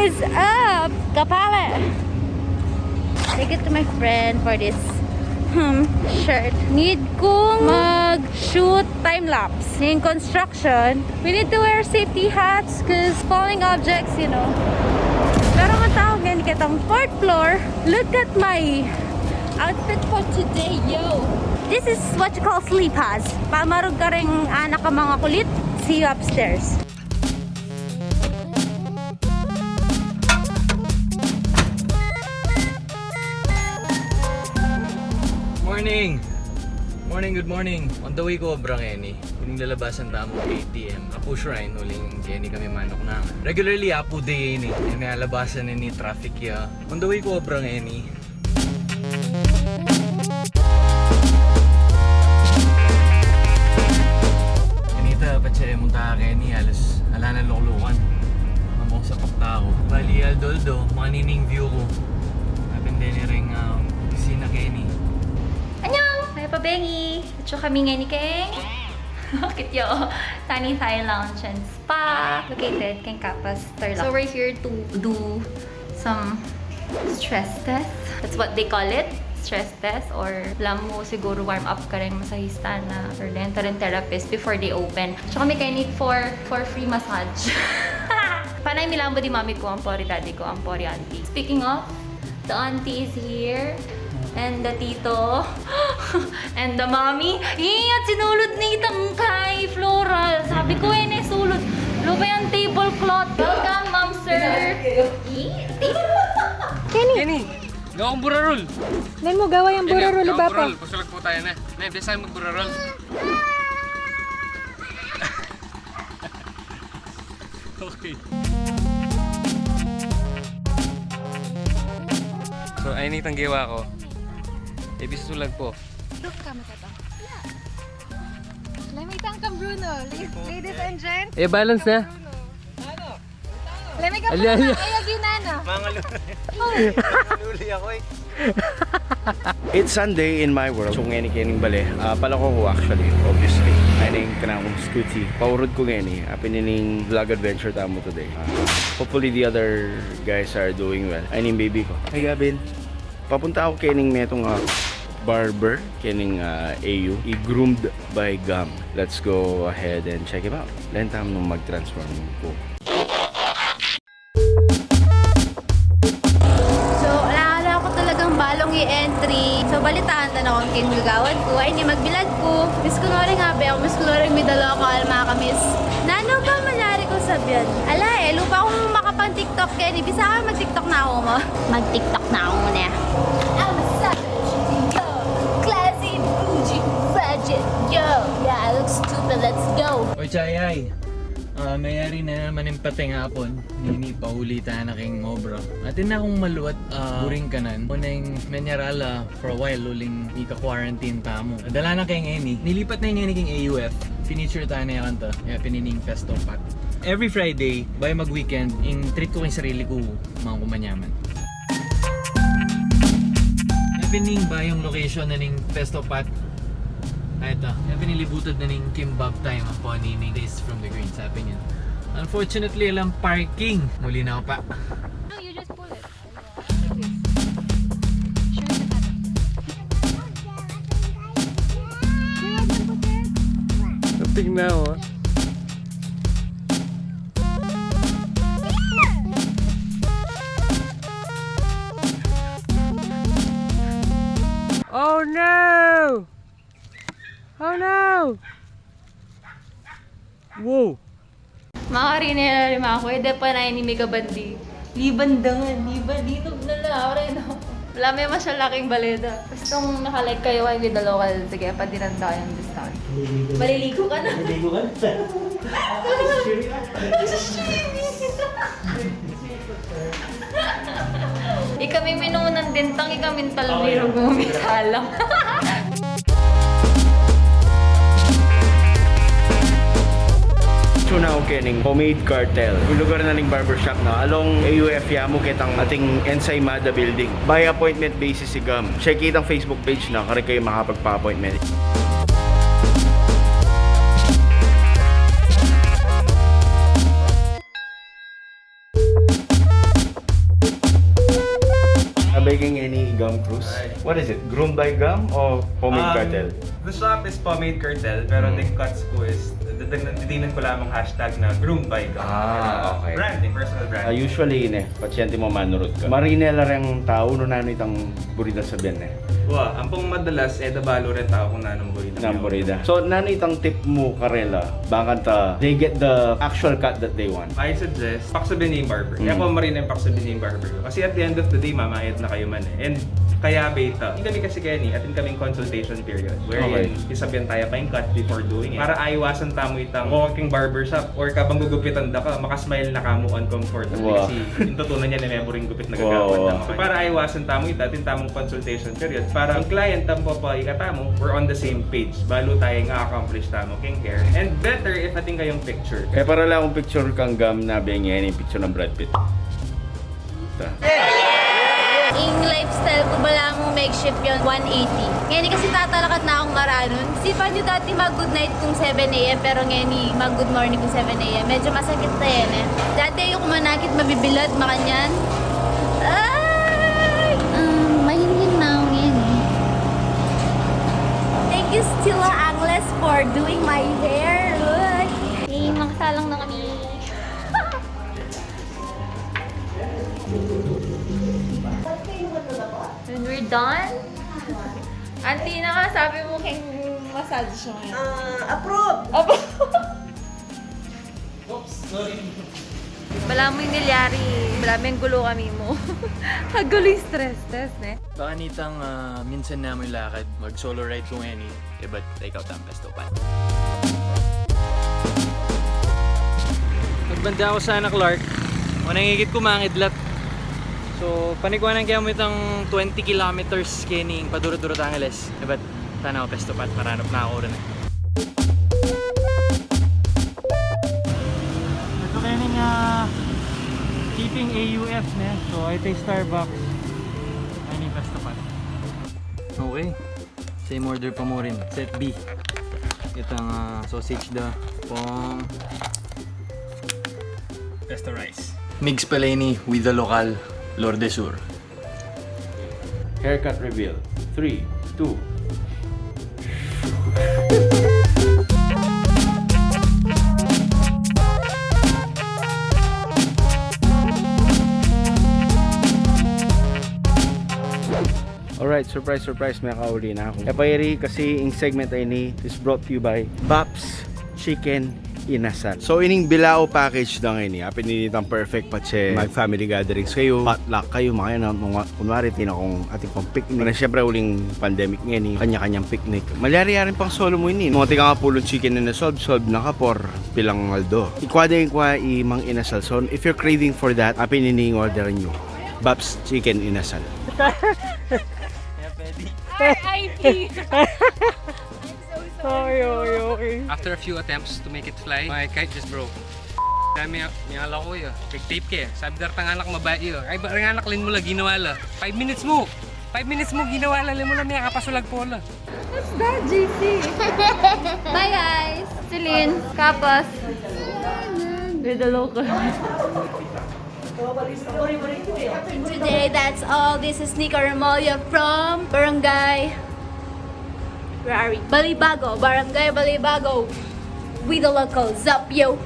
is up? Kapale! Take it to my friend for this shirt. Need kong mag-shoot time-lapse. In construction, we need to wear safety hats because falling objects, you know. Pero matawag yan kitang 4th floor. Look at my outfit for today, yo! This is what you call sleepas. Pamarog ka rin anak ka mga kulit. See you upstairs. Morning! Morning, good morning. On the way ko, Brangeni. Kuning lalabasan tamo 8 PM. Apo shrine, uling Kenny kami manok na. Regularly, apo day ini. May lalabasan ni traffic ya. On the way ko, Brangeni. Kanita, patsa munta Kenny. Alas, ala na loklukan. Mabong sa paktao. Bali, aldoldo, manining view ko. Napin din rin pisina Kenny. Pabengi! At syo kami ngayon ni Keng. Bakit yo? Tani Thai Lounge and Spa. Located kay Kapas, Tarlac. So we're here to do some stress test. That's what they call it. Stress test. Or alam mo siguro warm up ka rin masahista na or dental therapist before they open. So kami kayo need for free massage. Panay milambo di mami ko, ang pori daddy ko, ang pori auntie. Speaking of, the auntie is here. And the tito. And the mommy. At sinulot ni Tangkay Floral. Sabi ko sulot. Lo ba yung tablecloth? Welcome, ma'am, sir. Kenny! Gawa ang burarol! Then mo gawa yung burarol, ba pa? Pusulag po tayo na. Nay, bisa tayo magburarol. Okay. So, ay nitang gawa ko. Ibis sulag po. Look ka matata. Lamitang ka Bruno. Ladies and gents. Balance na. Lamig ka po na ginana. Mangaluli ako eh. It's Sunday in my world. So ngayon kining bale. Palako ko actually, obviously. Ayun yung kanang scooty. Paurod ko ngayon pinining vlog adventure tamo today. Hopefully the other guys are doing well. Ayun yung baby ko. Hey Gabin. Papunta ako kining netong barber kining AU i-groomed by Gum. Let's go ahead and check him out. Lentam nung mag-transform ko. So, alaala ko talagang balong i-entry. So, balitaan na akong kinugawad ko. Ay, hindi magbilad ko. Miss ko na rin habi ako. Miss ko na rin may Lokal, mga kamis. Nano ba mangyari ko sabihan? Ala lupa akong makapang-tiktok kaya di bisa ka mag-tiktok na ako mo. Mag-tiktok na ako muna. I'm a savage. Yo! Classy, bougie, budget. Yo! Yeah, I look stupid. Let's go! Oy, Chayay. Mayari na naman yung pating hapon. Nini pahuli tayo na king mobra. Atin na akong maluwat buring kanan. Muna yung menyarala for a while luling ika-quarantine ta mo. Dala na kay ngayon nilipat na yung ngayon king AUF. Finiture tayo na yung kanta. Pinining Festo Pat. Every Friday, by mag-weekend, yung treat ko yung sarili ko, mga kumanyaman. Pining ba yung location na ning Festo Pat? Ito, pinilibutad na ning Kimbab time ang po nining Days from the Green, sabi niya. Unfortunately, alam parking. Muli na ako pa. No, you just pull it. Something na ako. Oh no! Oh no! Whoa! Makari na rin ako. Ede pa na ini mega bandi. Libandangan. Libandinog na lang. Wala may masyalaking baleda. Gustong nakalike kayo ay with the local. Sige, padinan tayo yung discount. Maliligo ka na. Maliligo ka? Ikami minunan din tang ikamin talbiro gumisalang. So now kining homemade cartel. Yung lugar na ning barbershop na along AUF Yamu kitang ating Ensaymada building. By appointment basis si Gum. Check kitang Facebook page na kare kayo makapagpa-appointment. making any gum cruise. Right. What is it? Groomed by gum or homemade cartel? The shop is pomade cartel, pero the cuts ko is, titignan ko lamang hashtag na groomed by gum. Okay. Branding, personal branding. Usually pasyente mo manurot ka. Marinela rin tao no nano itang burida sa biyan eh. Wow, ang pong madalas, balo rin tao kung nanong burida. Ng burida. So nano itang tip mo karela, bakit they get the actual cut that they want. I suggest, paksabihin niyo yung barber. Kaya ko marina yung paksabihin niyo yung barber ko. Kasi at the end of the day, mamayad na kayo man eh. And kaya beta, hindi kami kasi Kenny, atin kaming consultation period. Wherein, isabihan tayo pa yung cut before doing it. Para aiwasan tamo itang walking barbershop or kabang gugupitan da ka, makasmile na kamo uncomfortable. Wow. Kasi yung totoo na niya na may ring gupit na gagawin Wow. na. So para aiwasan tamo ito, atin tamong consultation period. Para ang client tampo pa ikatamo, we're on the same page. Balo tayong accomplish tamo king care. And better if ating kayong picture. Kaya para lang akong picture kang gum na bigyan yung picture ng Brad Pitt. Yung lifestyle ko bala mong makeshift yun, 180. Ngayon kasi tatalakat na akong maranon. Sipan nyo dati mag-good night kung 7 a.m. pero ngayon mag-good morning kung 7 a.m. Medyo masakit na yan eh. Dati yung kumanakit, mabibilad, makanyan. Ay! Mahinhin na ako ngayon eh. Thank you Stila Angles for doing my hair. Look! Okay, makasalang na kami. When we're done, Auntie, nakasabi mo kayong massage siya ngayon. Approve! Oops, sorry. Wala mo yung nilyari. Wala mo yung gulo kami mo. Kagulo yung stress test, ne? Baka nitang minsan na mo yung lakad, mag-solo ride kung any, ba't ikaw ang pesto pa. Pagbanda ako sana Clark, manangigit ko mangidlat. So, panikuanan kaya mo itang 20 kilometers kining padurot-durot Angeles. Ba't sana ako pesto pa, maranap na ako rin eh. Ito kaya nga keeping AUF na. So, ito yung Starbucks. Ay, pesto pa. Okay. Same order pa mo rin. Set B. Itong sausage da. Pong pesto rice. Mix Peleni with the Lokal Lorde Sur. Haircut reveal. 3, 2. Alright, surprise may kauli na ako. Epayri kasi yung segment ay ni is brought to you by Babs Chicken Inasal. So ining bilao package na ngayon apin nitang perfect patse mag family gatherings kayo, potluck kayo, makayo na kunwari tinakong ating pang picnic na syempre uling pandemic ngayon kanya-kanyang picnic. Malyari-yarin pang solo mo ini. Mga tika nga pulong chicken na solve na kapor pilang aldo. Ikwada imang inasal. So if you're craving for that, apin nining order nyo. Babs Chicken Inasal. RIP! After a few attempts to make it fly, my kite just broke. Dami ala ko yun. Big tape kaya. Sabi dar tanganak mabai yun. Ay anak lin mo lang ginawa la. 5 minutes mo. 5 minutes mo ginawa la. Lin mo lang may kapasulag po la. What's that, JC? Bye, guys. Celine, Kapos. With the local. Today, that's all. This is Nica from Barangay. Where are we? Balibago. Barangay Balibago. With the locals. Up, yo.